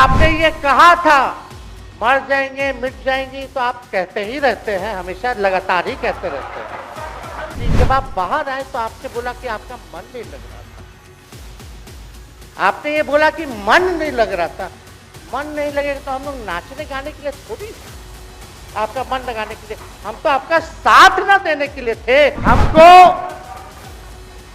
आपने ये कहा था मर जाएंगे मिट जाएंगी, तो आप कहते ही रहते हैं, हमेशा लगातार ही कहते रहते हैं। जब आप बाहर आए तो आपने बोला कि आपका मन नहीं लग रहा था। आपने ये बोला कि मन नहीं लग रहा था। मन नहीं लगेगा तो हम लोग नाचने गाने के लिए थोड़ी, आपका मन लगाने के लिए, हम तो आपका साथ ना देने के लिए थे। हमको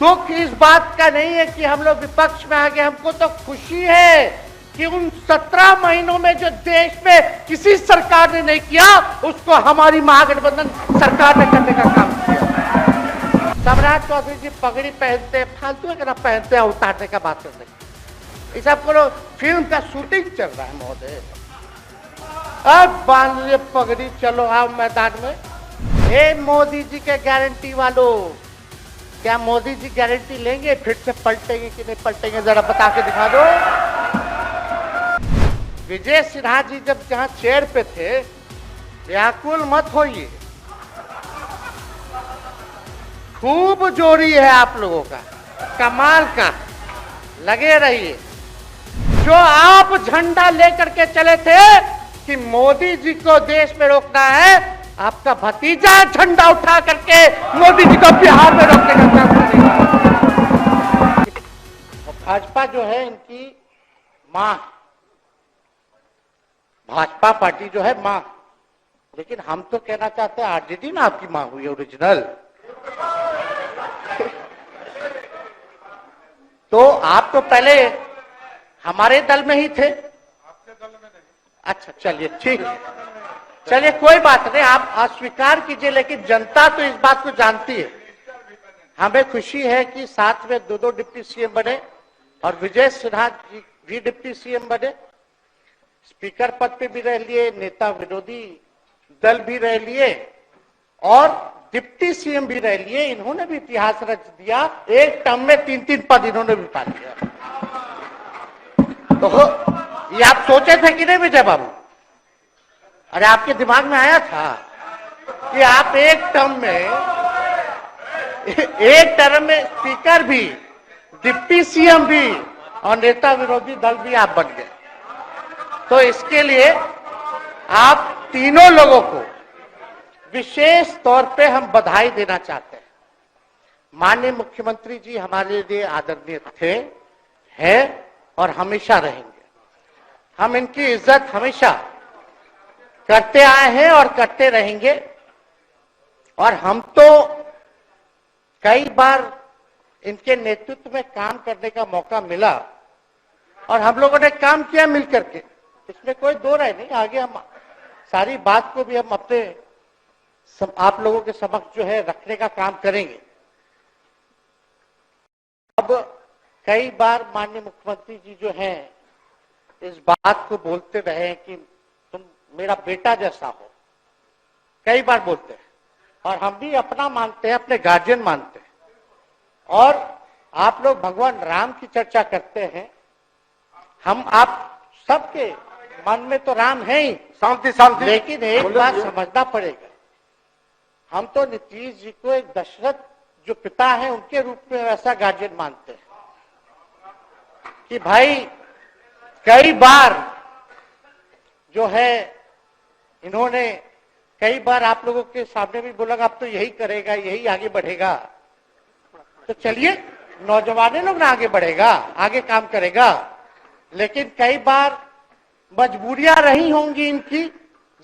दुख इस बात का नहीं है कि हम लोग विपक्ष में आ गए, हमको तो खुशी है कि उन 17 महीनों में जो देश में किसी सरकार ने नहीं किया, उसको हमारी महागठबंधन सरकार ने करने का काम किया। सम्राट चौधरी जी पगड़ी पहनते, फालतू का पहनते हैं, उतारने का बात करते हैं। इस सबको फिल्म का शूटिंग चल रहा है महोदय, अब बांध लिए पगड़ी, चलो आओ मैदान में। हे मोदी जी के गारंटी वालों, क्या मोदी जी गारंटी लेंगे फिर से पलटेंगे कि नहीं पलटेंगे, जरा बता के दिखा दो। विजय सिन्हा जी जब जहां चेयर पे थे, व्याकुल मत होइए, खूब जोरी है आप लोगों का, कमाल का, लगे रहिए। जो आप झंडा लेकर के चले थे कि मोदी जी को देश में रोकना है, आपका भतीजा झंडा उठा करके मोदी जी को बिहार में रोकने का काम करेगा। भाजपा जो है इनकी मां, भाजपा पार्टी जो है मां, लेकिन हम तो कहना चाहते हैं आरजेडी ना आपकी मां हुई ओरिजिनल। तो आप तो पहले हमारे दल में ही थे। आपके दल में नहीं। अच्छा चलिए ठीक है, चलिए कोई बात नहीं, आप अस्वीकार कीजिए, लेकिन जनता तो इस बात को जानती है। हमें खुशी है कि साथ में दो डिप्टी सीएम बने और विजय सिन्हा जी भी डिप्टी सीएम बने, स्पीकर पद पे भी रह लिए, नेता विरोधी दल भी रह लिए और डिप्टी सीएम भी रह लिए। इन्होंने भी इतिहास रच दिया, एक टर्म में 3-3 पद इन्होंने भी पा लिया। तो ये आप सोचे थे कि नहीं विजय बाबू? अरे आपके दिमाग में आया था कि आप एक टर्म में स्पीकर भी, डिप्टी सीएम भी और नेता विरोधी दल भी आप बन गए। तो इसके लिए आप तीनों लोगों को विशेष तौर पे हम बधाई देना चाहते हैं। माननीय मुख्यमंत्री जी हमारे लिए आदरणीय थे, हैं और हमेशा रहेंगे। हम इनकी इज्जत हमेशा करते आए हैं और करते रहेंगे। और हम तो कई बार इनके नेतृत्व में काम करने का मौका मिला और हम लोगों ने काम किया मिलकर के, इसमें कोई दो राय नहीं। आगे हम सारी बात को भी हम अपने आप लोगों के समक्ष जो है रखने का काम करेंगे। अब कई बार माननीय मुख्यमंत्री जी जो हैं इस बात को बोलते रहे कि तुम मेरा बेटा जैसा हो, कई बार बोलते हैं और हम भी अपना मानते हैं, अपने गार्जियन मानते हैं। और आप लोग भगवान राम की चर्चा करते हैं, हम आप सबके मन में तो राम है ही, शांति शांति, लेकिन एक बात समझना पड़ेगा, हम तो नीतीश जी को एक दशरथ जो पिता है उनके रूप में वैसा गार्जियन मानते हैं कि भाई कई बार जो है इन्होंने कई बार आप लोगों के सामने भी बोला अब तो यही करेगा, यही आगे बढ़ेगा। तो चलिए नौजवान लोग ना आगे बढ़ेगा, आगे काम करेगा, लेकिन कई बार मजबूरियां रही होंगी इनकी,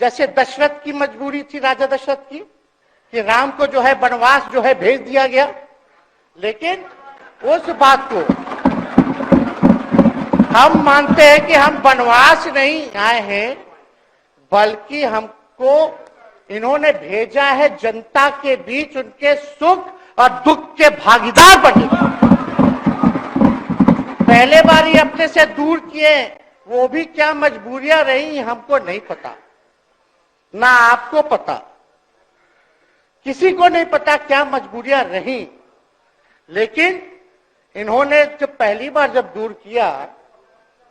जैसे दशरथ की मजबूरी थी, राजा दशरथ की, कि राम को जो है वनवास जो है भेज दिया गया। लेकिन उस बात को हम मानते हैं कि हम वनवास नहीं आए हैं, बल्कि हमको इन्होंने भेजा है जनता के बीच उनके सुख और दुख के भागीदार बने। पहले बार ही अपने से दूर किए, वो भी क्या मजबूरियां रही हमको नहीं पता, ना आपको पता, किसी को नहीं पता क्या मजबूरियां रही। लेकिन इन्होंने जब पहली बार जब दूर किया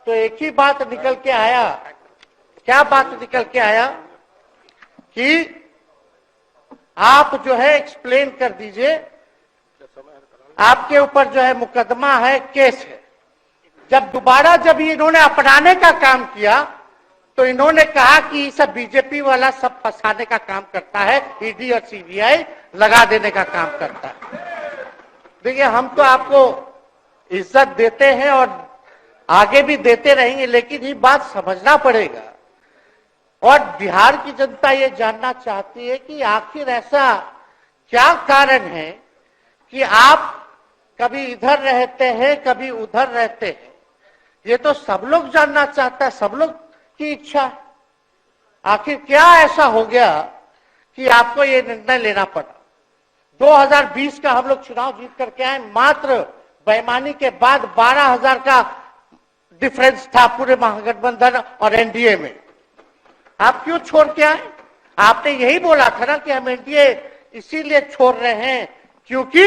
तो एक ही बात निकल के आया, क्या बात निकल के आया कि आप जो है एक्सप्लेन कर दीजिए, आपके ऊपर जो है मुकदमा है, केस है, जब इन्होंने अपनाने का काम किया तो इन्होंने कहा कि सब बीजेपी वाला सब फंसाने का काम करता है, ईडी और सीबीआई लगा देने का काम करता है। देखिए, हम तो आपको इज्जत देते हैं और आगे भी देते रहेंगे, लेकिन ये बात समझना पड़ेगा। और बिहार की जनता ये जानना चाहती है कि आखिर ऐसा क्या कारण है कि आप कभी इधर रहते हैं, कभी उधर रहते हैं। ये तो सब लोग जानना चाहता है, सब लोग की इच्छा। आखिर क्या ऐसा हो गया कि आपको ये निर्णय लेना पड़ा। 2020 का हम लोग चुनाव जीत करके आए, मात्र बेईमानी के बाद 12,000 का डिफरेंस था पूरे महागठबंधन और एनडीए में। आप क्यों छोड़ के आए? आपने यही बोला था ना कि हम एनडीए इसीलिए छोड़ रहे हैं क्योंकि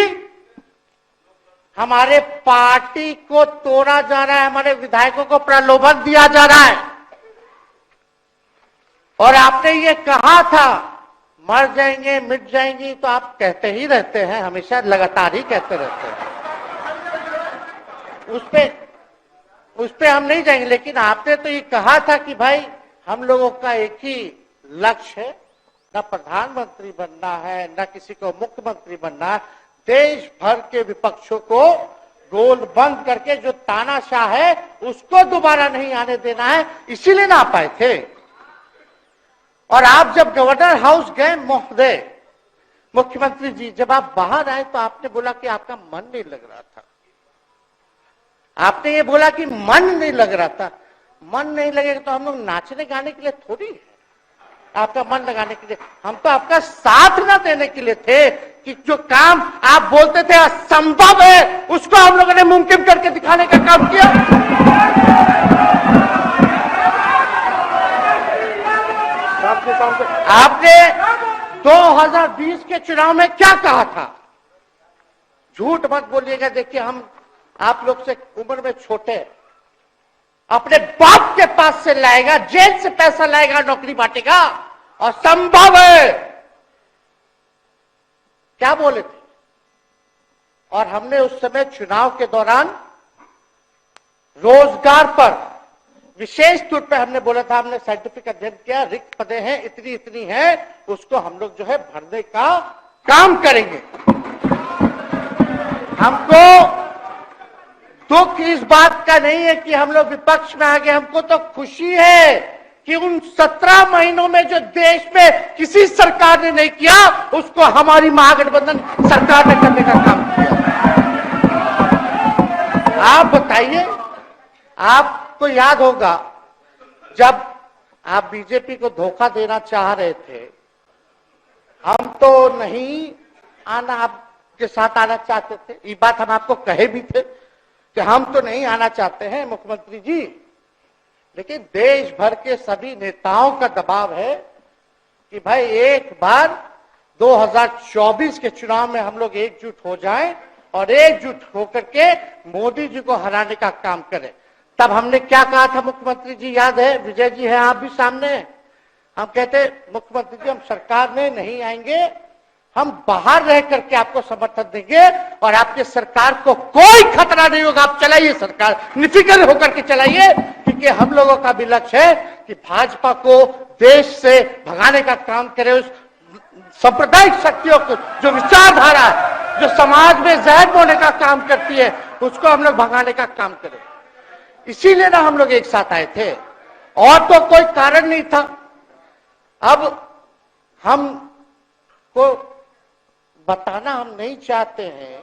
हमारे पार्टी को तोड़ा जा रहा है, हमारे विधायकों को प्रलोभन दिया जा रहा है। और आपने ये कहा था मर जाएंगे, मिट जाएंगी, तो आप कहते ही रहते हैं, हमेशा लगातार ही कहते रहते हैं। उस पे हम नहीं जाएंगे, लेकिन आपने तो ये कहा था कि भाई हम लोगों का एक ही लक्ष्य है, न प्रधानमंत्री बनना है, न किसी को मुख्यमंत्री बनना है। देश भर के विपक्षों को गोल बंद करके जो तानाशाह है उसको दोबारा नहीं आने देना है, इसीलिए ना आ पाए थे। और आप जब गवर्नर हाउस गए महोदय, मुख्यमंत्री जी, जब आप बाहर आए तो आपने बोला कि आपका मन नहीं लग रहा था। आपने ये बोला कि मन नहीं लग रहा था। मन नहीं लगेगा तो हम लोग नाचने गाने के लिए थोड़ी है, आपका मन लगाने के लिए। हम तो आपका साथ ना देने के लिए थे कि जो काम आप बोलते थे असंभव है, उसको हम लोगों ने मुमकिन करके दिखाने का काम किया। आपने 2020 के चुनाव में क्या कहा था? झूठ मत बोलिएगा। देखिए, हम आप लोग से उम्र में छोटे, अपने बाप के पास से लाएगा, जेल से पैसा लाएगा, नौकरी बांटेगा, और संभव है, क्या बोले थे? और हमने उस समय चुनाव के दौरान रोजगार पर विशेष तौर पे हमने बोला था, हमने साइंटिफिक अध्ययन किया, रिक्त पदें हैं, इतनी इतनी है, उसको हम लोग जो है भरने का काम करेंगे। हमको दुख इस बात का नहीं है कि हम लोग विपक्ष में आ गए, हमको तो खुशी है कि उन 17 महीनों में जो देश में किसी सरकार ने नहीं किया, उसको हमारी महागठबंधन सरकार ने करने का काम किया। आप बताइए, आपको याद होगा जब आप बीजेपी को धोखा देना चाह रहे थे, हम तो नहीं आना, आपके साथ आना चाहते थे। ये बात हम आपको कहे भी थे कि हम तो नहीं आना चाहते हैं मुख्यमंत्री जी, लेकिन देश भर के सभी नेताओं का दबाव है कि भाई एक बार 2024 के चुनाव में हम लोग एकजुट हो जाएं और एकजुट होकर के मोदी जी को हराने का काम करें। तब हमने क्या कहा था मुख्यमंत्री जी, याद है? विजय जी हैं, आप भी सामने हैं। हम कहते मुख्यमंत्री जी, हम सरकार में नहीं आएंगे, हम बाहर रह करके आपको समर्थन देंगे और आपके सरकार को कोई खतरा नहीं होगा, आप चलाइए सरकार, निफिक्र होकर के चलाइए, क्योंकि हम लोगों का भी लक्ष्य है कि भाजपा को देश से भगाने का काम करे। उस सांप्रदायिक शक्तियों को, जो विचारधारा है, जो समाज में जहर बोने का काम करती है, उसको हम लोग भगाने का काम करें। इसीलिए ना हम लोग एक साथ आए थे, और तो कोई कारण नहीं था। अब हम को बताना हम नहीं चाहते हैं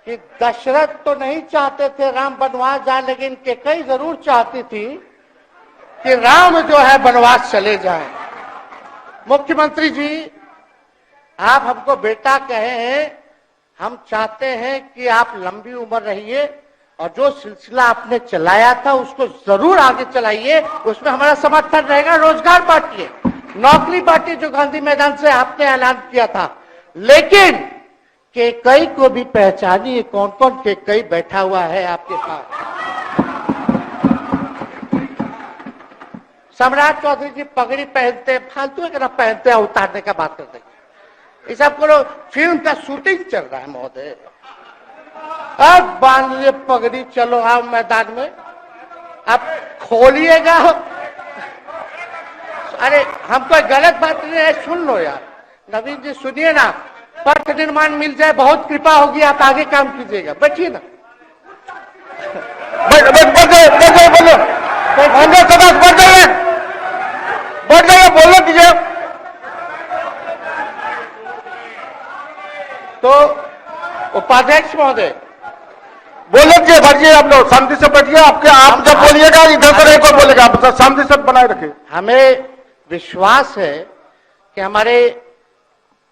कि दशरथ तो नहीं चाहते थे राम वनवास जाए, लेकिन कैकेयी जरूर चाहती थी कि राम जो है वनवास चले जाएं। मुख्यमंत्री जी, आप हमको बेटा कहे हैं, हम चाहते हैं कि आप लंबी उम्र रहिए और जो सिलसिला आपने चलाया था उसको जरूर आगे चलाइए, उसमें हमारा समर्थन रहेगा। रोजगार बांटिए, नौकरी बांटिए, जो गांधी मैदान से आपने ऐलान किया था, लेकिन कैकेयी को भी पहचानिए, कौन कौन कैकेयी बैठा हुआ है आपके पास। सम्राट चौधरी जी पगड़ी पहनते, फालतू है ना, पहनते हैं, उतारने का बात करते हैं। इस सब को फिल्म का शूटिंग चल रहा है महोदय, अब बांध लिए पगड़ी, चलो आओ मैदान में, अब खोलिएगा। अरे हम कोई गलत बात नहीं है, सुन लो यार। नवीन जी सुनिए ना, पथ निर्माण मिल जाए, बहुत कृपा होगी, आप आगे काम कीजिएगा। बैठिए ना, बोलो कीजिए। तो उपाध्यक्ष महोदय बोलो जी, भरजिए आप लोग शांति से बैठिए। आप जब बोलिएगा इधर से एक और बोलेगा, आप शांति से बनाए रखिए। हमें विश्वास है कि हमारे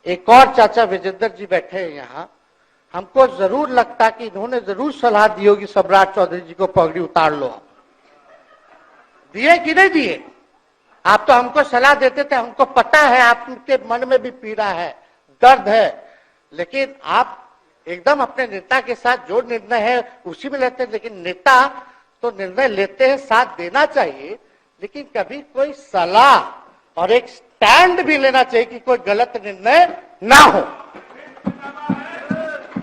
एक और चाचा विजेंद्र जी बैठे हैं यहाँ, हमको जरूर लगता कि इन्होंने जरूर सलाह दी होगी सम्राट चौधरी जी को पगड़ी उतार लो। आप दिए कि नहीं दिए? आप तो हमको सलाह देते थे, हमको पता है आपके मन में भी पीड़ा है, दर्द है, लेकिन आप एकदम अपने नेता के साथ जो निर्णय है उसी में लेते हैं। लेकिन नेता तो निर्णय लेते हैं, साथ देना चाहिए, लेकिन कभी कोई सलाह और एक स्टैंड भी लेना चाहिए कि कोई गलत निर्णय ना हो।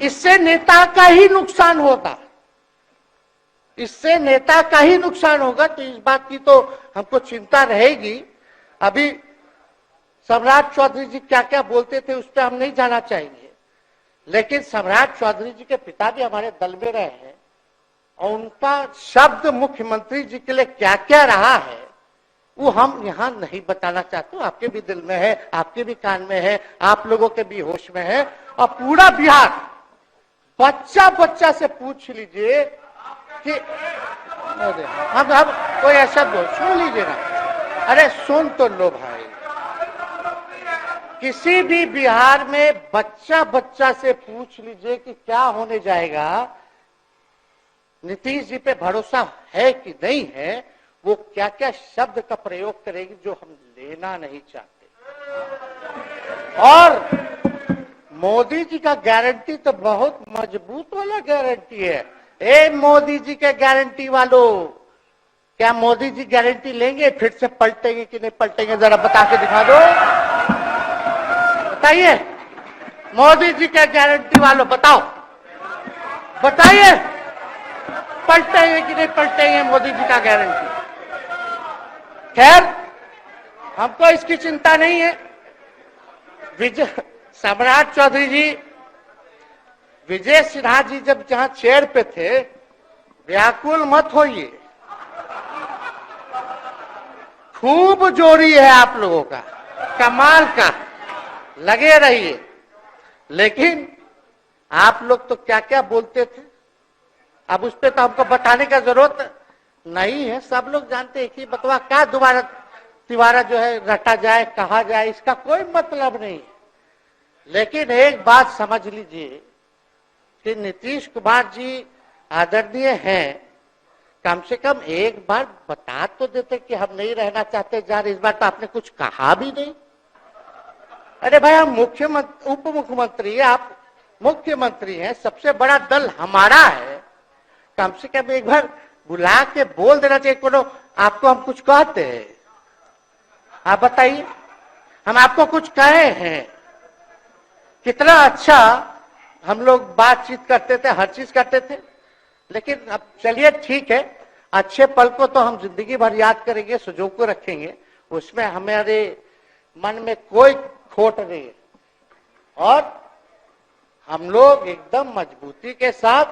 इससे नेता का ही नुकसान होगा, इससे नेता का ही नुकसान होगा। तो इस बात की तो हमको चिंता रहेगी। अभी सम्राट चौधरी जी क्या क्या बोलते थे उस पर हम नहीं जाना चाहेंगे, लेकिन सम्राट चौधरी जी के पिता भी हमारे दल में रहे हैं और उनका शब्द मुख्यमंत्री जी के लिए क्या क्या रहा है वो हम यहाँ नहीं बताना चाहते। आपके भी दिल में है, आपके भी कान में है, आप लोगों के भी होश में है, और पूरा बिहार बच्चा बच्चा से पूछ लीजिए कि हम कोई ऐसा बोल, सुन लीजिए ना, अरे सुन तो लो भाई। किसी भी बिहार में बच्चा बच्चा से पूछ लीजिए कि क्या होने जाएगा, नीतीश जी पे भरोसा है कि नहीं है, वो क्या क्या शब्द का प्रयोग करेगी जो हम लेना नहीं चाहते। और मोदी जी का गारंटी तो बहुत मजबूत वाला गारंटी है। ए मोदी जी के गारंटी वालों, क्या मोदी जी गारंटी लेंगे फिर से पलटेंगे कि नहीं पलटेंगे? जरा बता के दिखा दो, बताइए। मोदी जी के गारंटी वालों बताओ, बताइए पलटेंगे कि नहीं पलटेंगे मोदी जी का गारंटी? खैर हमको इसकी चिंता नहीं है। सम्राट चौधरी जी, विजय सिन्हा जी जब जहां चेयर पे थे, व्याकुल मत होइए, खूब जोड़ी है आप लोगों का, कमाल का, लगे रहिए। लेकिन आप लोग तो क्या क्या बोलते थे, अब उस पर तो हमको बताने का जरूरत नहीं है, सब लोग जानते हैं कि बकवा क्या दोबारा तिवारा जो है रटा जाए, कहा जाए, इसका कोई मतलब नहीं है। लेकिन एक बात समझ लीजिए कि नीतीश कुमार जी आदरणीय हैं, कम से कम एक बार बता तो देते कि हम नहीं रहना चाहते जा रहे। इस बार तो आपने कुछ कहा भी नहीं। अरे भाई हम मुख्यमंत्री, उप मुख्यमंत्री, आप मुख्यमंत्री हैं, सबसे बड़ा दल हमारा है, कम से कम एक बार बुला के बोल देना चाहिए। कोनो आपको हम कुछ कहते हैं? आप बताइए, हम आपको कुछ कहे हैं? कितना अच्छा हम लोग बातचीत करते थे, हर चीज करते थे। लेकिन अब चलिए ठीक है, अच्छे पल को तो हम जिंदगी भर याद करेंगे, सुजो को रखेंगे, उसमें हमारे मन में कोई खोट नहीं है। और हम लोग एकदम मजबूती के साथ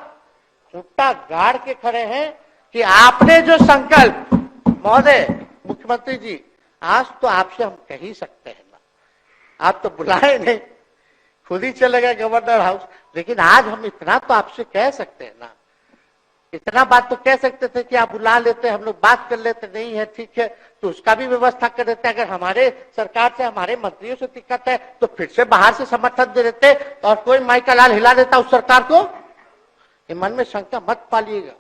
खूंटा गाड़ के खड़े हैं कि आपने जो संकल्प, महोदय मुख्यमंत्री जी, आज तो आपसे हम कह ही सकते हैं ना, आप तो बुलाए नहीं, खुद ही चले गए गवर्नर हाउस, लेकिन आज हम इतना तो आपसे कह सकते हैं ना, इतना बात तो कह सकते थे कि आप बुला लेते, हम लोग बात कर लेते। नहीं है ठीक है तो उसका भी व्यवस्था कर देते। अगर हमारे सरकार से, हमारे मंत्रियों से दिक्कत है तो फिर से बाहर से समर्थन दे देते और कोई माई का लाल हिला देता उस सरकार को। ये मन में शंका मत पालिएगा,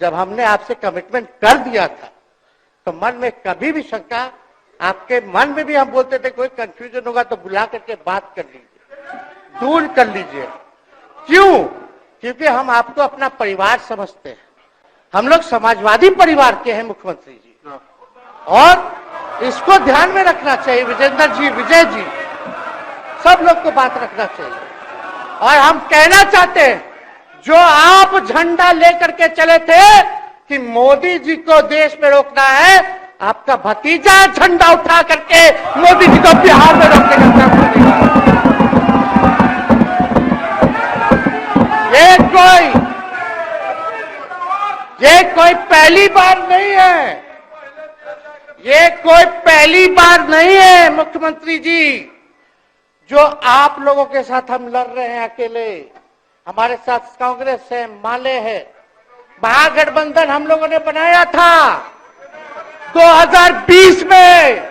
जब हमने आपसे कमिटमेंट कर दिया था तो मन में कभी भी शंका, आपके मन में भी हम बोलते थे कोई कंफ्यूजन होगा तो बुला करके बात कर लीजिए, दूर कर लीजिए। क्यों? क्योंकि हम आपको अपना परिवार समझते हैं। हम लोग समाजवादी परिवार के हैं मुख्यमंत्री जी, और इसको ध्यान में रखना चाहिए। विजेंद्र जी, विजय जी, सब लोग को बात रखना चाहिए। और हम कहना चाहते हैं, जो आप झंडा लेकर के चले थे कि मोदी जी को देश में रोकना है, आपका भतीजा झंडा उठा करके मोदी जी को बिहार में रोकने का काम करेगा। ये कोई पहली बार नहीं है, ये कोई पहली बार नहीं है मुख्यमंत्री जी, जो आप लोगों के साथ हम लड़ रहे हैं अकेले। हमारे साथ कांग्रेस है, माले है, महागठबंधन हम लोगों ने बनाया था 2020 में,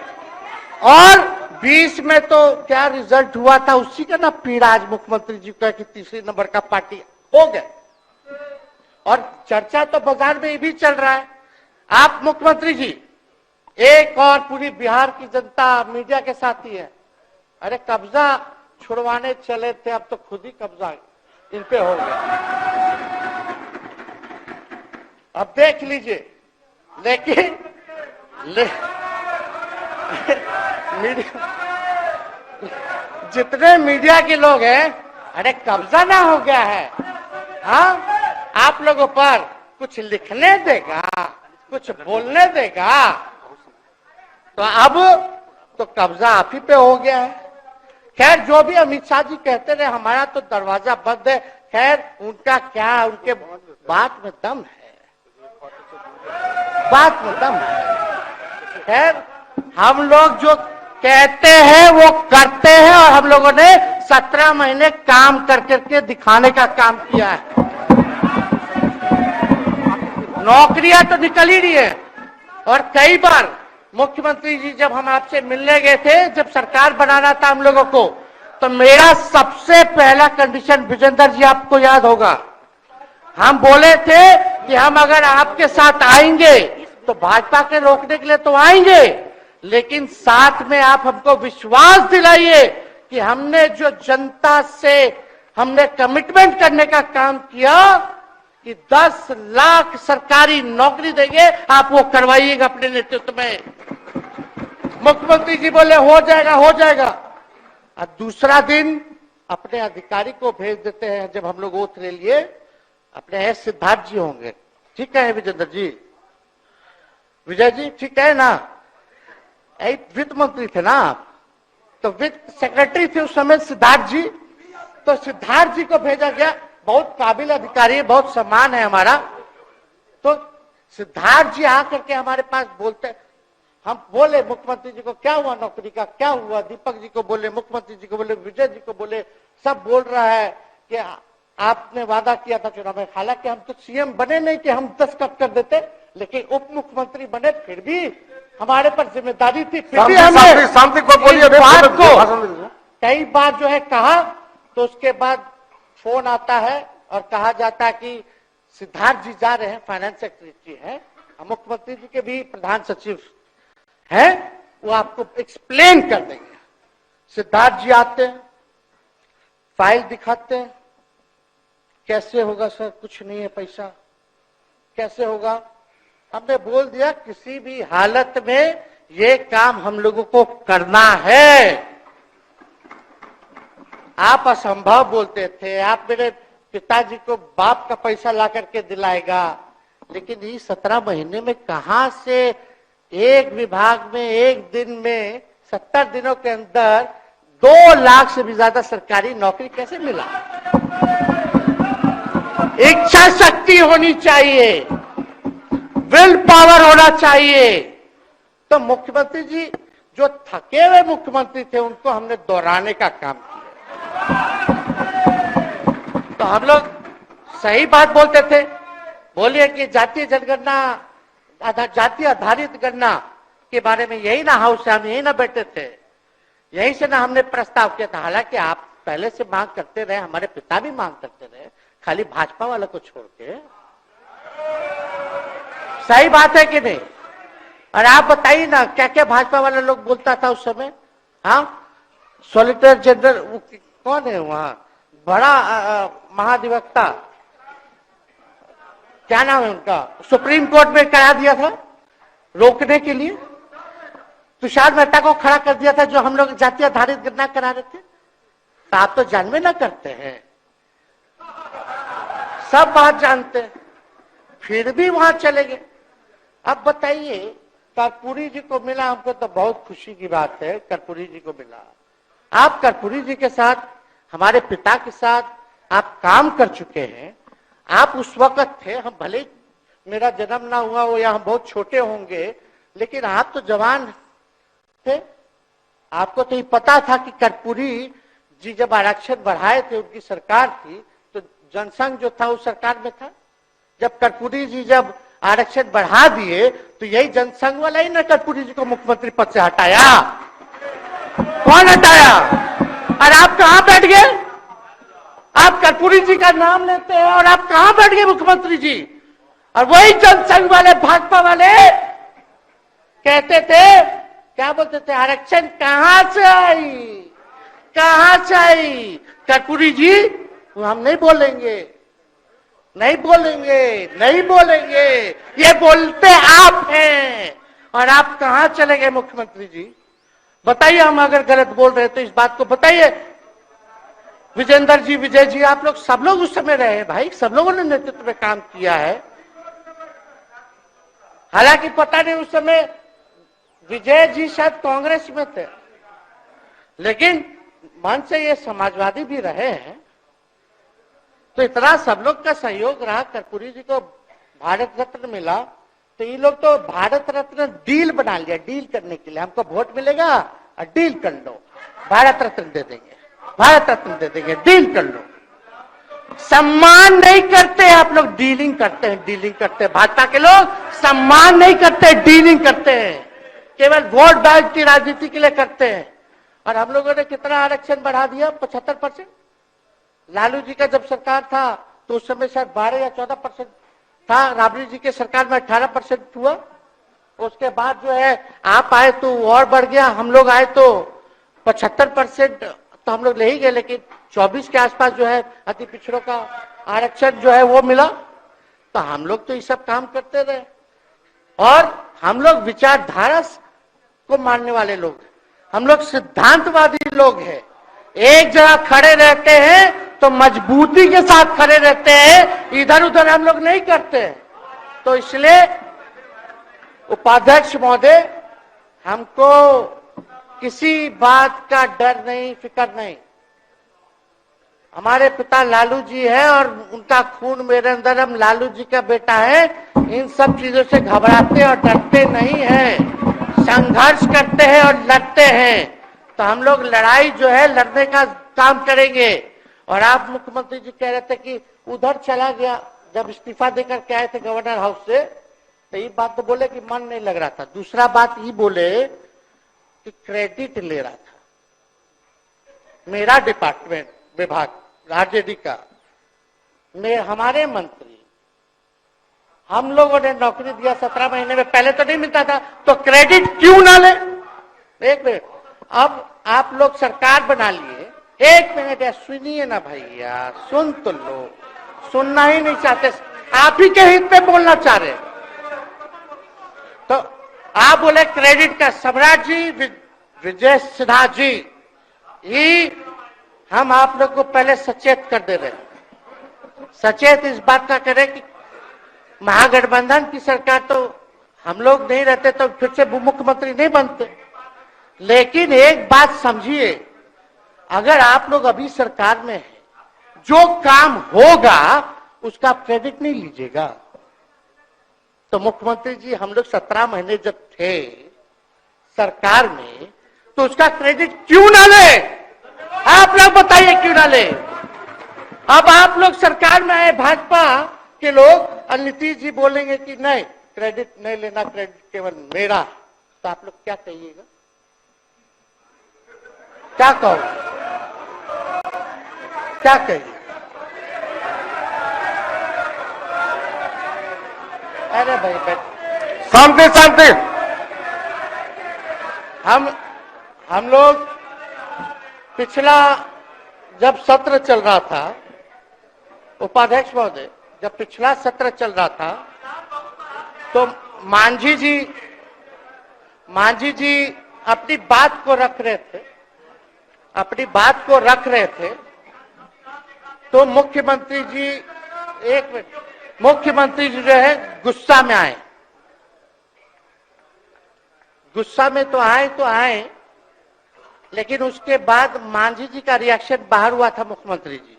और 20 में तो क्या रिजल्ट हुआ था उसी का ना पीड़ा आज मुख्यमंत्री जी का कि तीसरे नंबर का पार्टी हो गए। और चर्चा तो बाजार में ये भी चल रहा है, आप मुख्यमंत्री जी एक और पूरी बिहार की जनता मीडिया के साथ ही है। अरे कब्जा छुड़वाने चले थे, अब तो खुद ही कब्जा इन पे हो गया। अब देख लीजिए, लेकिन मीडिया जितने मीडिया के लोग हैं, अरे कब्जा ना हो गया है, हाँ आप लोगों पर कुछ लिखने देगा, कुछ बोलने देगा, तो अब तो कब्जा आप ही पे हो गया है। खैर जो भी अमित शाह जी कहते रहे हमारा तो दरवाजा बंद है, खैर उनका क्या, उनके बात में दम है, बात में दम है। खैर हम लोग जो कहते हैं वो करते हैं, और हम लोगों ने 17 महीने काम कर करके दिखाने का काम किया है। नौकरियां तो निकल ही रही है, और कई बार मुख्यमंत्री जी जब हम आपसे मिलने गए थे, जब सरकार बनाना था हम लोगों को, तो मेरा सबसे पहला कंडीशन, विजेंद्र जी आपको याद होगा, हम बोले थे कि हम अगर आपके साथ आएंगे तो भाजपा के रोकने के लिए तो आएंगे, लेकिन साथ में आप हमको विश्वास दिलाइए कि हमने जो जनता से हमने कमिटमेंट करने का काम किया कि 10 लाख सरकारी नौकरी देंगे, आप वो करवाइएगा अपने नेतृत्व में। मुख्यमंत्री जी बोले हो जाएगा, हो जाएगा। और दूसरा दिन अपने अधिकारी को भेज देते हैं, जब हम लोग ओथ ले लिए, अपने सिद्धार्थ जी होंगे, ठीक है विजेंद्र जी, विजय जी ठीक है ना, वित्त मंत्री थे ना आप, तो वित्त सेक्रेटरी थे उस समय सिद्धार्थ जी, तो सिद्धार्थ जी को भेजा गया, बहुत काबिल अधिकारी है, बहुत सम्मान है हमारा। तो सिद्धार्थ जी आकर के हमारे पास बोलते, हम बोले मुख्यमंत्री जी को क्या हुआ नौकरी का, क्या हुआ, दीपक जी को बोले, मुख्यमंत्री जी को बोले, विजय जी को बोले, सब बोल रहा है कि आपने वादा किया था चुनाव में। हालांकि हम तो सीएम बने नहीं कि हम दस्तखत कर देते, लेकिन उप मुख्यमंत्री बने, फिर भी हमारे पर जिम्मेदारी थी, फिर भी हमने शांति को बोलिए, बात को कई बार जो है कहा, तो उसके बाद फोन आता है और कहा जाता है कि सिद्धार्थ जी जा रहे हैं, फाइनेंस सेक्रेटरी है, मुख्यमंत्री जी के भी प्रधान सचिव है, वो आपको एक्सप्लेन कर देंगे। सिद्धार्थ जी आते हैं, फाइल दिखाते हैं, कैसे होगा सर, कुछ नहीं है पैसा, कैसे होगा। हमने बोल दिया किसी भी हालत में ये काम हम लोगों को करना है। आप असंभव बोलते थे, आप मेरे पिताजी को बाप का पैसा ला करके दिलाएगा, लेकिन ये 17 महीने में कहां से एक विभाग में एक दिन में 70 दिनों के अंदर 2 लाख से भी ज्यादा सरकारी नौकरी कैसे मिला। इच्छा शक्ति होनी चाहिए, विल पावर होना चाहिए। तो मुख्यमंत्री जी जो थके हुए मुख्यमंत्री थे, उनको हमने दोहराने का काम किया। तो हम लोग सही बात बोलते थे, बोलिए कि जातीय जनगणना, जातीय आधारित गणना के बारे में यही ना हाउस से हम यही ना बैठे थे, यही से ना हमने प्रस्ताव किया था। हालांकि आप पहले से मांग करते रहे, हमारे पिता भी मांग करते रहे, खाली भाजपा वालों को छोड़ के। सही बात है कि नहीं? और आप बताइए ना क्या क्या भाजपा वाला लोग बोलता था उस समय। हाँ, सॉलिसिटर जनरल कौन है वहां, बड़ा महाधिवक्ता, क्या नाम है उनका, सुप्रीम कोर्ट में करा दिया था रोकने के लिए, तुषार मेहता को खड़ा कर दिया था, जो हम लोग जातीय आधारित गणना करा रहे थे। तो आप तो जानवे ना करते हैं, सब बात जानते हैं, फिर भी वहां चले गए। अब बताइए, कर्पूरी जी को मिला, हमको तो बहुत खुशी की बात है, कर्पूरी जी को मिला। आप कर्पूरी जी के साथ, हमारे पिता के साथ आप काम कर चुके हैं। आप उस वक्त थे, हम भले मेरा जन्म ना हुआ हो या हम बहुत छोटे होंगे, लेकिन आप तो जवान थे। आपको तो ये पता था कि कर्पूरी जी जब आरक्षण बढ़ाए थे, उनकी सरकार थी, तो जनसंघ जो था उस सरकार में था। जब कर्पूरी जी जब आरक्षण बढ़ा दिए तो यही जनसंघ वाला ही ना कर्पूरी जी को मुख्यमंत्री पद से हटाया। कौन हटाया? और आप कहां बैठ गए? आप कर्पूरी जी का नाम लेते हैं और आप कहां बैठ गए मुख्यमंत्री जी? और वही जनसंघ वाले, भाजपा वाले कहते थे, क्या बोलते थे, आरक्षण कहां से आई, कहां से आई? कर्पूरी जी, हम नहीं बोलेंगे, नहीं बोलेंगे, नहीं बोलेंगे, ये बोलते आप हैं। और आप कहां चले गए मुख्यमंत्री जी? बताइए, हम अगर गलत बोल रहे तो इस बात को बताइए। विजेंद्र जी, विजय जी, आप लोग सब लोग उस समय रहे भाई, सब लोगों ने नेतृत्व में काम किया है। हालांकि पता नहीं उस समय विजय जी शायद कांग्रेस में थे, लेकिन मन से ये समाजवादी भी रहे हैं। तो इतना सब लोग का सहयोग रहा, कर्पूरी जी को भारत रत्न मिला, तो ये लोग तो भारत रत्न डील बना लिया, डील करने के लिए। हमको वोट मिलेगा और डील कर लो, भारत रत्न दे देंगे, भारत रत्न दे देंगे, डील कर लो। सम्मान नहीं करते आप लोग, डीलिंग करते हैं, डीलिंग करते हैं। भाजपा के लोग सम्मान नहीं करते, डीलिंग करते हैं, केवल वोट बैंक की राजनीति के लिए करते हैं। और हम लोगों ने कितना आरक्षण बढ़ा दिया? 75%। लालू जी का जब सरकार था तो उस समय शायद 12 या 14% था, राबड़ी जी के सरकार में 18% हुआ। उसके बाद जो है आप आए तो और बढ़ गया, हम लोग आए तो 75% तो हम लोग ले ही गए, लेकिन 24 के आसपास जो है अति पिछड़ों का आरक्षण जो है वो मिला। तो हम लोग तो ये सब काम करते रहे, और हम लोग विचारधारा को मानने वाले लोग, हम लोग सिद्धांतवादी लोग हैं। एक जगह खड़े रहते हैं तो मजबूती के साथ खड़े रहते हैं, इधर उधर हम लोग नहीं करते हैं। तो इसलिए उपाध्यक्ष महोदय, हमको किसी बात का डर नहीं, फिक्र नहीं। हमारे पिता लालू जी है और उनका खून मेरे अंदर, हम लालू जी का बेटा है। इन सब चीजों से घबराते और डरते नहीं हैं, संघर्ष करते हैं और लड़ते हैं। तो हम लोग लड़ाई जो है लड़ने का काम करेंगे। और आप मुख्यमंत्री जी कह रहे थे कि उधर चला गया, जब इस्तीफा देकर के आए थे गवर्नर हाउस से, तो ये बात तो बोले कि मन नहीं लग रहा था। दूसरा बात ये बोले कि क्रेडिट ले रहा था मेरा डिपार्टमेंट, विभाग आरजेडी का, हमारे मंत्री, हम लोगों ने नौकरी दिया 17 महीने में, पहले तो नहीं मिलता था, तो क्रेडिट क्यों ना ले? एक मिनट, अब आप लोग सरकार बना लिए, एक मिनट यार सुनिए ना भाई, यार सुन तो लो, सुनना ही नहीं चाहते, आप ही के हित में बोलना चाह रहे। तो आप बोले क्रेडिट का, सम्राट जी, विजय सिन्हा जी, ये हम आप लोग को पहले सचेत कर दे रहे हैं। सचेत इस बात का करें कि महागठबंधन की सरकार तो हम लोग नहीं रहते तो फिर से मुख्यमंत्री नहीं बनते। लेकिन एक बात समझिए, अगर आप लोग अभी सरकार में हैं, जो काम होगा उसका क्रेडिट नहीं लीजिएगा। तो मुख्यमंत्री जी, हम लोग 17 महीने जब थे सरकार में, तो उसका क्रेडिट क्यों ना ले? आप लोग बताइए क्यों ना ले? अब आप लोग सरकार में आए भाजपा के लोग, और नीतीश जी बोलेंगे कि नहीं क्रेडिट नहीं लेना, क्रेडिट केवल मेरा, तो आप लोग क्या कहिएगा? क्या कहो, क्या कहिए? अरे भाई शांति शांति। हम लोग पिछला जब सत्र चल रहा था, उपाध्यक्ष महोदय, जब पिछला सत्र चल रहा था तो मांझी जी अपनी बात को रख रहे थे, अपनी बात को रख रहे थे। तो मुख्यमंत्री जी एक मिनट, मुख्यमंत्री जी जो है गुस्सा में आए, गुस्सा में तो आए, लेकिन उसके बाद मांझी जी का रिएक्शन बाहर हुआ था मुख्यमंत्री जी।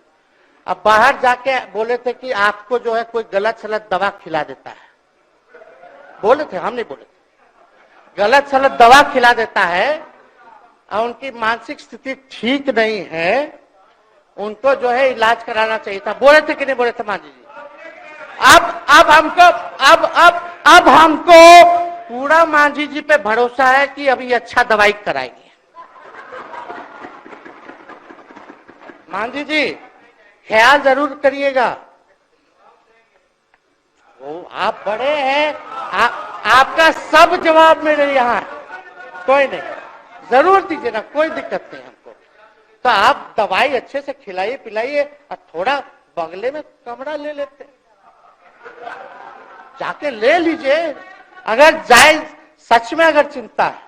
अब बाहर जाके बोले थे कि आपको जो है कोई गलत सलत दवा खिला देता है, बोले थे, हम नहीं बोले थे, गलत सलत दवा खिला देता है और उनकी मानसिक स्थिति ठीक नहीं है, उनको जो है इलाज कराना चाहिए था। बोले थे कि नहीं बोले थे मांझी जी? अब हमको पूरा मांझी जी पे भरोसा है कि अभी अच्छा दवाई कराएंगे। मांझी जी ख्याल जरूर करिएगा, वो आप बड़े हैं, आपका सब जवाब मेरे यहाँ है, कोई नहीं, जरूर दीजिए ना, कोई दिक्कत नहीं हमको। तो आप दवाई अच्छे से खिलाइए पिलाइए और थोड़ा बगले में कमरा ले लेते, जाके ले लीजिए। अगर जायज सच में अगर चिंता है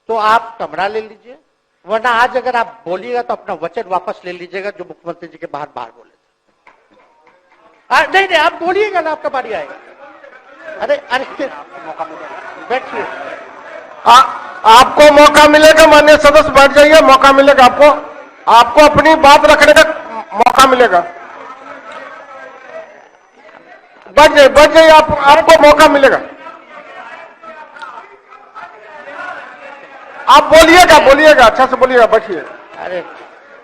तो आप कमरा ले लीजिए, वरना आज अगर आप बोलिएगा तो अपना वचन वापस ले लीजिएगा जो मुख्यमंत्री जी के बाहर बोले थे। नहीं, आप बोलिएगा ना, आपका बारी आएगा। अरे बैठिए, आपको मौका मिलेगा, माननीय सदस्य बैठ जाइए, मौका मिलेगा आपको अपनी बात रखने का मौका मिलेगा। बैठ जाइए, आपको मौका मिलेगा। आप बोलिएगा, अच्छा से बोलिएगा, बैठिए। अरे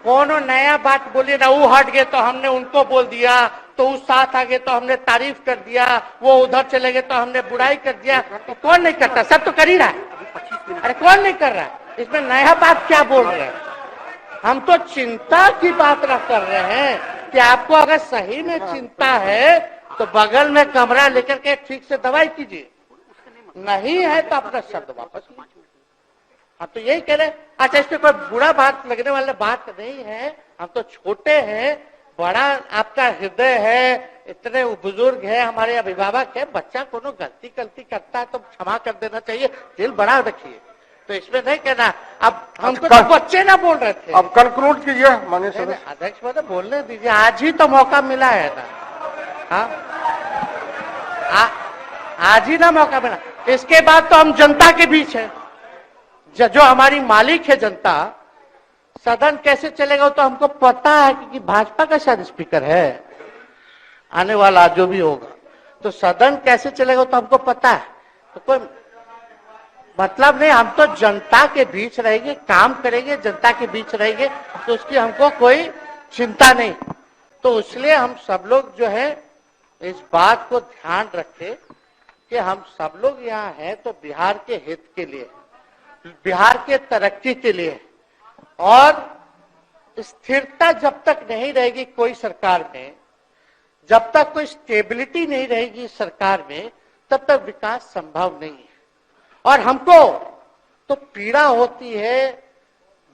कोनो नया बात बोलिए ना, वो हट गए तो हमने उनको बोल दिया, तो उस साथ आ गए तो हमने तारीफ कर दिया, वो उधर चले गए तो हमने बुराई कर दिया। तो कौन नहीं करता? सब तो कर ही रहा है। अरे कौन नहीं कर रहा है? इसमें नया बात क्या बोल रहे हैं? हम तो चिंता की बात न कर रहे हैं कि आपको अगर सही में चिंता है तो बगल में कमरा लेकर के ठीक से दवाई कीजिए, नहीं है तो अपना शब्द वापस लीजिए। हम तो यही कह रहे हैं। अच्छा, इसमें कोई बुरा बात लगने वाला बात नहीं है, हम तो छोटे हैं, बड़ा आपका हृदय है, इतने बुजुर्ग है, हमारे अभिभावक है, बच्चा कोनो गलती करता है तो क्षमा कर देना चाहिए, दिल बड़ा रखिए, तो इसमें नहीं कहना। अब हमको तो बच्चे ना बोल रहे थे। अब कंक्लूड कीजिए माननीय सदस्य। अध्यक्ष महोदय बोलने दीजिए, आज ही तो मौका मिला है ना। हाँ, आज ही ना मौका मिला, इसके बाद तो हम जनता के बीच है, जो हमारी मालिक है जनता। सदन कैसे चलेगा तो हमको पता है, क्योंकि भाजपा का शायद स्पीकर है आने वाला जो भी होगा, तो सदन कैसे चलेगा तो हमको पता है। तो कोई मतलब नहीं, हम तो जनता के बीच रहेंगे, काम करेंगे, जनता के बीच रहेंगे, तो उसकी हमको कोई चिंता नहीं। तो इसलिए हम सब लोग जो है इस बात को ध्यान रखें कि हम सब लोग यहाँ हैं तो बिहार के हित के लिए, बिहार के तरक्की के लिए, और स्थिरता जब तक नहीं रहेगी कोई सरकार में, जब तक कोई स्टेबिलिटी नहीं रहेगी सरकार में, तब तक विकास संभव नहीं है। और हमको तो पीड़ा होती है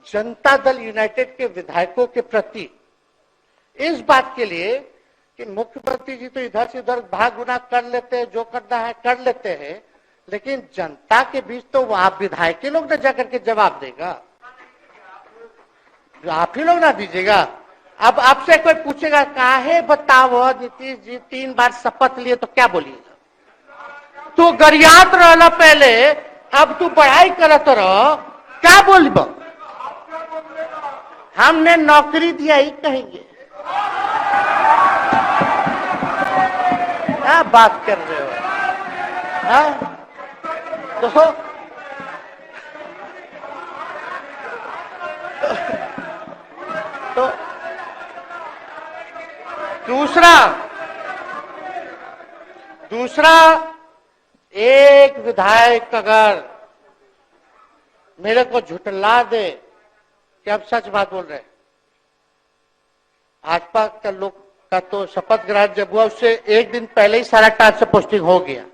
जनता दल यूनाइटेड के विधायकों के प्रति, इस बात के लिए कि मुख्यमंत्री जी तो इधर से उधर भाग गुना कर लेते हैं, जो करना है कर लेते हैं, लेकिन जनता के बीच तो आप विधायक के लोग ना जाकर के जवाब देगा, आप ही लोग ना दीजिएगा। अब आपसे कोई पूछेगा काहे बताओ नीतीश जी 3 बार शपथ लिए, तो क्या बोलिएगा? तू गरियात रहला पहले, अब तू पढ़ाई करत रह, क्या बोलब? हमने नौकरी दिया ही कहेंगे। क्या बात कर रहे हो? हाँ? तो दूसरा एक विधायक अगर मेरे को झुठला दे कि अब सच बात बोल रहे, भाजपा का लोग का तो शपथ ग्रहण जब हुआ उससे एक दिन पहले ही सारा ट्रांसफर पोस्टिंग हो गया।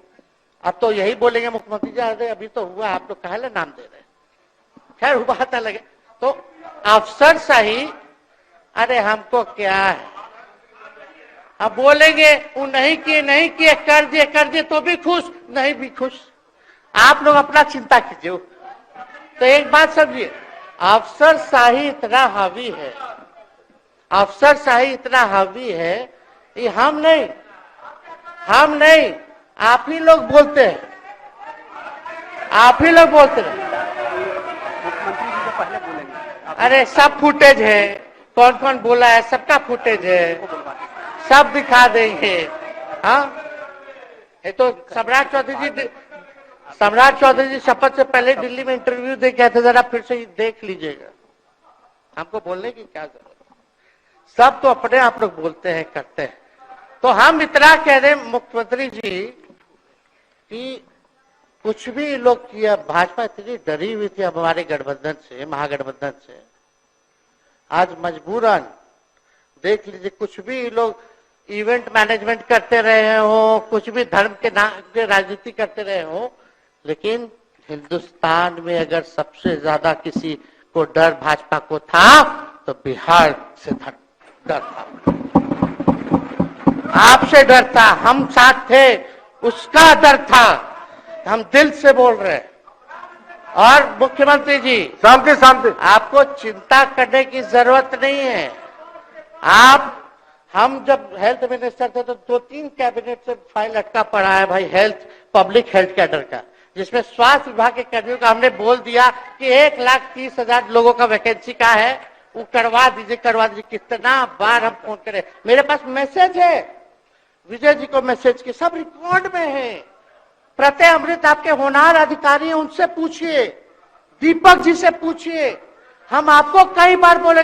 अब तो यही बोलेंगे मुख्यमंत्री जी, अरे अभी तो हुआ, आप लोग काहे नाम दे रहे? खैर हुआ था लगे तो अफसर सही, अरे हमको क्या है, अब बोलेंगे वो नहीं किए कर दिए तो भी खुश, नहीं भी खुश, आप लोग अपना चिंता कीजिए। तो एक बात समझिए, अफसर शाही इतना हावी है, अफसर शाही इतना हावी है ये हम नहीं, आप ही लोग बोलते हैं, आप ही लोग बोलते हैं। मुख्यमंत्री जी तो पहले बोलेंगे। अरे सब फुटेज है, कौन कौन बोला है सबका फुटेज है, सब दिखा देंगे। हाँ, ये तो सम्राट चौधरी जी शपथ से पहले दिल्ली में इंटरव्यू दे के आए थे, जरा फिर से देख लीजिएगा, हमको बोलने की क्या जरूरत है। सब तो अपने आप लोग बोलते हैं, करते हैं। तो हम इतना कह रहे मुख्यमंत्री जी कि कुछ भी लोग किया, भाजपा इतनी डरी हुई थी हमारे गठबंधन से, महागठबंधन से, आज मजबूरन देख लीजिए, कुछ भी लोग इवेंट मैनेजमेंट करते रहे हो, कुछ भी धर्म के नाम पे राजनीति करते रहे हो, लेकिन हिंदुस्तान में अगर सबसे ज्यादा किसी को डर भाजपा को था तो बिहार से डर था, आपसे डर था, हम साथ थे, उसका डर था। हम दिल से बोल रहे हैं। और मुख्यमंत्री जी, शांति शांति, आपको चिंता करने की जरूरत नहीं है। हम जब हेल्थ मिनिस्टर थे तो 2-3 कैबिनेट से फाइल अटका पड़ा है भाई, हेल्थ, पब्लिक हेल्थ कैडर का, जिसमें स्वास्थ्य विभाग के कर्मियों का हमने बोल दिया कि 1,30,000 लोगों का वैकेंसी का है, वो करवा दीजिए। कितना बार हम फोन करें, मेरे पास मैसेज है, विजय जी को मैसेज के सब रिकॉर्ड में है। प्रत्यय अमृत आपके होनहार अधिकारी हैं, उनसे पूछिए, दीपक जी से पूछिए। हम आपको कई बार बोले,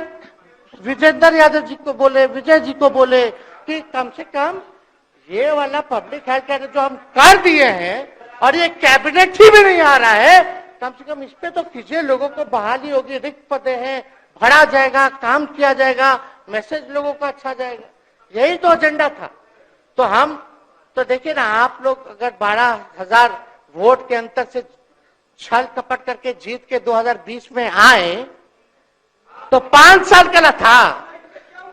विजेंद्र यादव जी को बोले, विजय जी को बोले कि कम से कम ये वाला पब्लिक हेल्थ केयर जो हम कर दिए हैं और ये कैबिनेट ही भी नहीं आ रहा है, कम से कम इस पे तो कीजिए, लोगों को बहाली होगी, रिक्त पदे हैं, भरा जाएगा, काम किया जाएगा, मैसेज लोगों का अच्छा जाएगा। यही तो एजेंडा था। तो हम तो देखिए ना, आप लोग अगर 12,000 वोट के अंतर से छल कपट करके जीत के 2020 में आए तो 5 साल का ना था।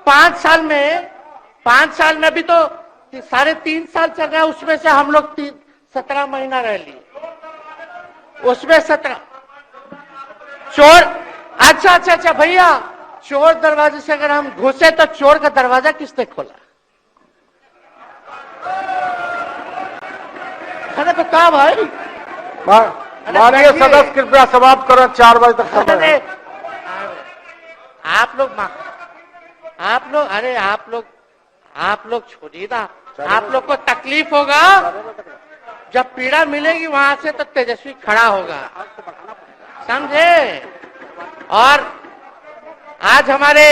5 साल में अभी तो 3.5 साल चल रहा है, उसमें से हम लोग 17 महीना रह लिए, उसमें 17 चोर। अच्छा भैया, चोर दरवाजे से अगर हम घुसे तो चोर का दरवाजा किसने खोला? अरे तो कहा भाई, माननीय सदस्य कृपया समाप्त करें, 4 बजे तक समय है। आप लोग छोड़िए ना, आप लोग को तकलीफ होगा, जब पीड़ा मिलेगी वहां से तो तेजस्वी खड़ा होगा, समझे। और आज हमारे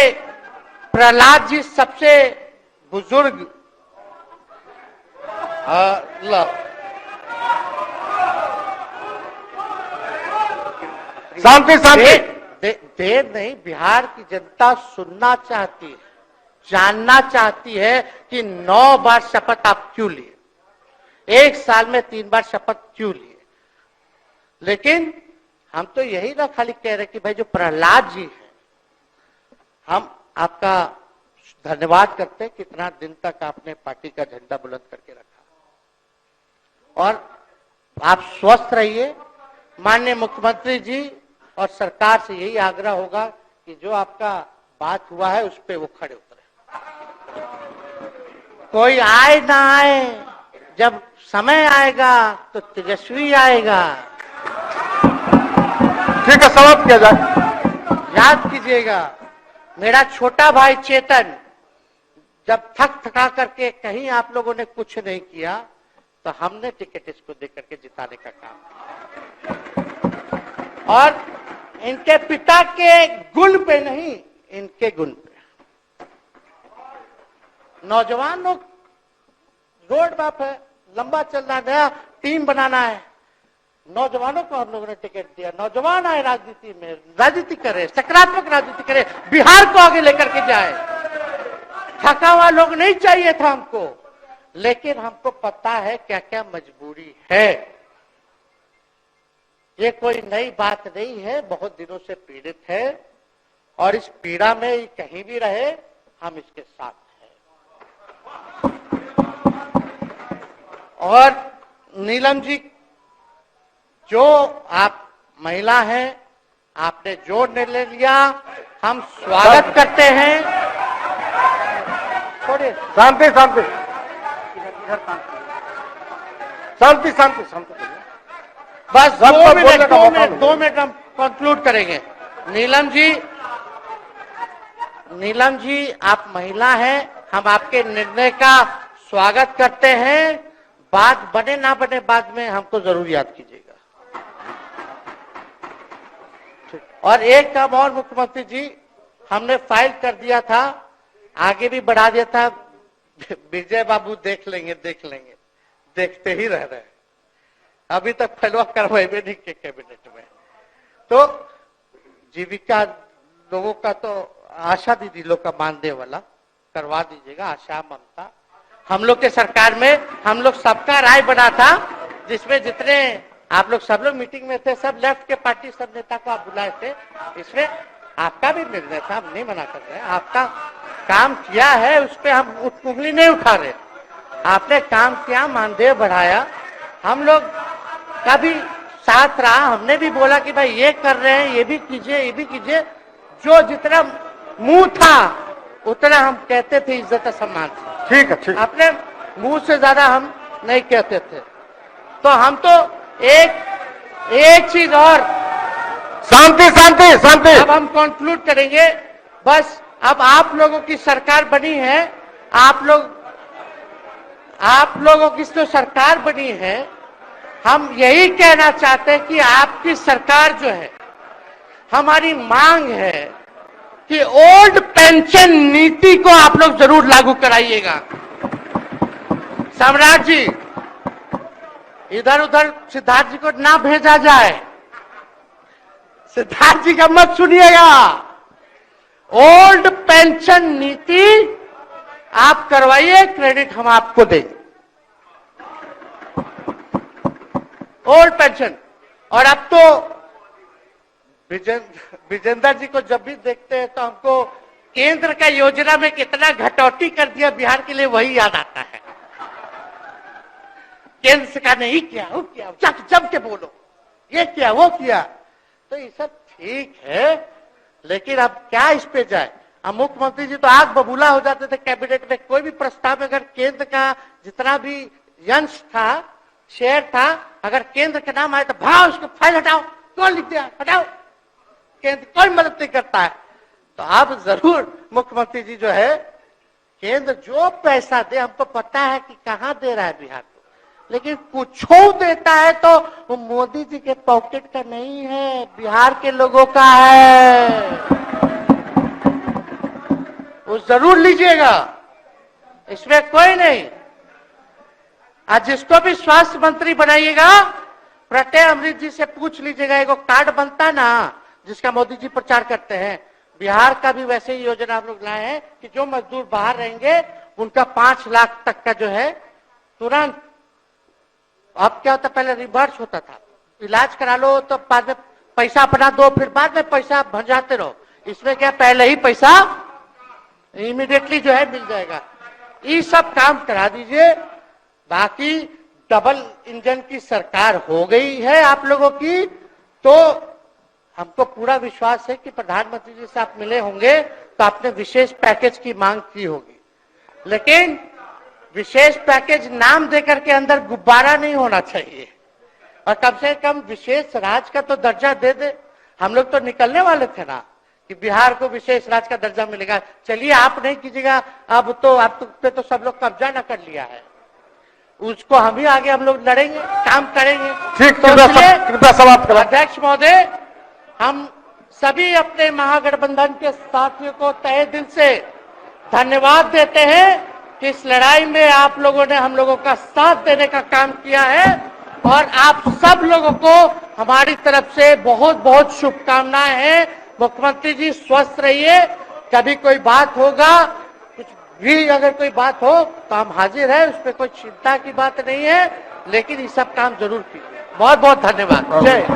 प्रहलाद जी सबसे बुजुर्ग, शांति शांति, देर नहीं, बिहार की जनता सुनना चाहती है, जानना चाहती है कि 9 बार शपथ आप क्यों लिए, 1 साल में 3 बार शपथ क्यों लिए। लेकिन हम तो यही ना खाली कह रहे कि भाई जो प्रहलाद जी हैं, हम आपका धन्यवाद करते हैं, कितना दिन तक आपने पार्टी का झंडा बुलंद करके रखा। और आप स्वस्थ रहिए। माननीय मुख्यमंत्री जी और सरकार से यही आग्रह होगा कि जो आपका बात हुआ है उस पर वो खड़े उतरे। कोई आए ना आए, जब समय आएगा तो तेजस्वी आएगा। ठीक है, समाप्त किया जाए। याद कीजिएगा, मेरा छोटा भाई चेतन जब थका करके कहीं आप लोगों ने कुछ नहीं किया तो हमने टिकट इसको देकर के जिताने का काम किया। और इनके पिता के गुण पे नहीं, इनके गुण पे। नौजवान लोग रोड मैप है, लंबा चलना, नया टीम बनाना है, नौजवानों को हम लोगों ने टिकट दिया। नौजवान आए राजनीति में, राजनीति करे, सकारात्मक राजनीति करे, बिहार को आगे लेकर के जाए। थका हुआ लोग नहीं चाहिए था हमको, लेकिन हमको पता है क्या क्या मजबूरी है। ये कोई नई बात नहीं है, बहुत दिनों से पीड़ित है और इस पीड़ा में कहीं भी रहे हम इसके साथ हैं। और नीलम जी, जो आप महिला हैं, आपने जो निर्णय लिया हम स्वागत करते हैं। छोड़िए। शांति शांति इधर काम शांति शांति शांति। बस सब तो बोलने का मौका मिलेगा। 2 मिनट हम कंक्लूड करेंगे। नीलम जी आप महिला हैं, हम आपके निर्णय का स्वागत करते हैं। बात बने ना बने बाद में हमको जरूर याद कीजिएगा। और एक काम और मुख्यमंत्री जी, हमने फाइल कर दिया था, आगे भी बढ़ा दिया था। विजय बाबू देख लेंगे, देखते ही रह रहे हैं। अभी तक फैलवा करवाए भी नहीं के कैबिनेट में। तो जीविका लोगों का तो आशा दीदी लोग का मानदेय वाला करवा दीजिएगा। आशा ममता हम लोग के सरकार में हम लोग सबका राय बना था, जिसमें जितने आप लोग सब लोग मीटिंग में थे, सब लेफ्ट के पार्टी सब नेता को आप बुलाए थे। इसमें आपका भी निर्णय था, हम नहीं मना कर रहे हैं। आपका काम किया है, उस पर हम उंगली नहीं उठा रहे। आपने काम किया, मानदेय बढ़ाया, हम लोग का भी साथ रहा। हमने भी बोला कि भाई ये कर रहे हैं, ये भी कीजिए। जो जितना मुंह था उतना हम कहते थे इज्जत सम्मान से। ठीक है, ठीक। अपने मुंह से ज्यादा हम नहीं कहते थे। तो हम तो एक चीज और, शांति शांति शांति। अब हम कंक्लूड करेंगे। बस अब आप लोगों की सरकार बनी है, आप लोगों की जो सरकार बनी है, हम यही कहना चाहते हैं कि आपकी सरकार जो है, हमारी मांग है कि ओल्ड पेंशन नीति को आप लोग जरूर लागू कराइएगा। सम्राट जी, इधर उधर सिद्धार्थ जी को ना भेजा जाए। सिद्धार्थ जी का मत सुनिएगा। ओल्ड पेंशन नीति आप करवाइए, क्रेडिट हम आपको देंगे। Old pension. और अब तो विजेंद्र जी को जब भी देखते हैं तो हमको केंद्र का योजना में कितना घटौती कर दिया बिहार के लिए, वही याद आता है। केंद्र सरकार ने ही किया, वो किया, जम के बोलो, ये किया, वो किया। तो ये सब ठीक है, लेकिन अब क्या इस पे जाए। अब मुख्यमंत्री जी तो आग बबूला हो जाते थे कैबिनेट में। कोई भी प्रस्ताव अगर केंद्र का जितना भी अंश था, शेयर था, अगर केंद्र के नाम आए तो भाव उसको फाइल हटाओ, कौन लिख दिया, हटाओ। केंद्र कोई मदद नहीं करता है। तो आप जरूर मुख्यमंत्री जी जो है, केंद्र जो पैसा दे, हमको पता है कि कहां दे रहा है बिहार को, लेकिन कुछ देता है तो वो मोदी जी के पॉकेट का नहीं है, बिहार के लोगों का है। वो जरूर लीजिएगा, इसमें कोई नहीं। आज जिसको भी स्वास्थ्य मंत्री बनाइएगा, प्रत्यय अमृत जी से पूछ लीजिएगा। एक कार्ड बनता ना, जिसका मोदी जी प्रचार करते हैं, बिहार का भी वैसे ही योजना हम लोग लाए हैं कि जो मजदूर बाहर रहेंगे उनका 5 लाख तक का जो है तुरंत। अब क्या होता, पहले रिवर्स होता था, इलाज करा लो तो बाद में पैसा अपना दो, फिर बाद में पैसा भंजाते रहो। इसमें क्या, पहले ही पैसा इमीडिएटली जो है मिल जाएगा। ये सब काम करा दीजिए। बाकी डबल इंजन की सरकार हो गई है आप लोगों की, तो हमको पूरा विश्वास है कि प्रधानमंत्री जी से आप मिले होंगे तो आपने विशेष पैकेज की मांग की होगी। लेकिन विशेष पैकेज नाम देकर के अंदर गुब्बारा नहीं होना चाहिए, और कम से कम विशेष राज्य का तो दर्जा दे दे। हम लोग तो निकलने वाले थे ना कि बिहार को विशेष राज्य का दर्जा मिलेगा। चलिए आप नहीं कीजिएगा, अब तो आप पे तो सब लोग कब्जा न कर लिया है, उसको हम ही आगे हम लोग लड़ेंगे, काम करेंगे। ठीक, तो कृपया समाप्त करें। अध्यक्ष महोदय, हम सभी अपने महागठबंधन के साथियों को तहे दिल से धन्यवाद देते हैं कि इस लड़ाई में आप लोगों ने हम लोगों का साथ देने का काम किया है, और आप सब लोगों को हमारी तरफ से बहुत बहुत शुभकामनाएं हैं। मुख्यमंत्री जी स्वस्थ रहिए। कभी कोई बात होगा, कुछ भी अगर कोई बात हो तो हम हाजिर हैं, उसमें कोई चिंता की बात नहीं है, लेकिन ये सब काम जरूर कीजिए। बहुत बहुत धन्यवाद। जय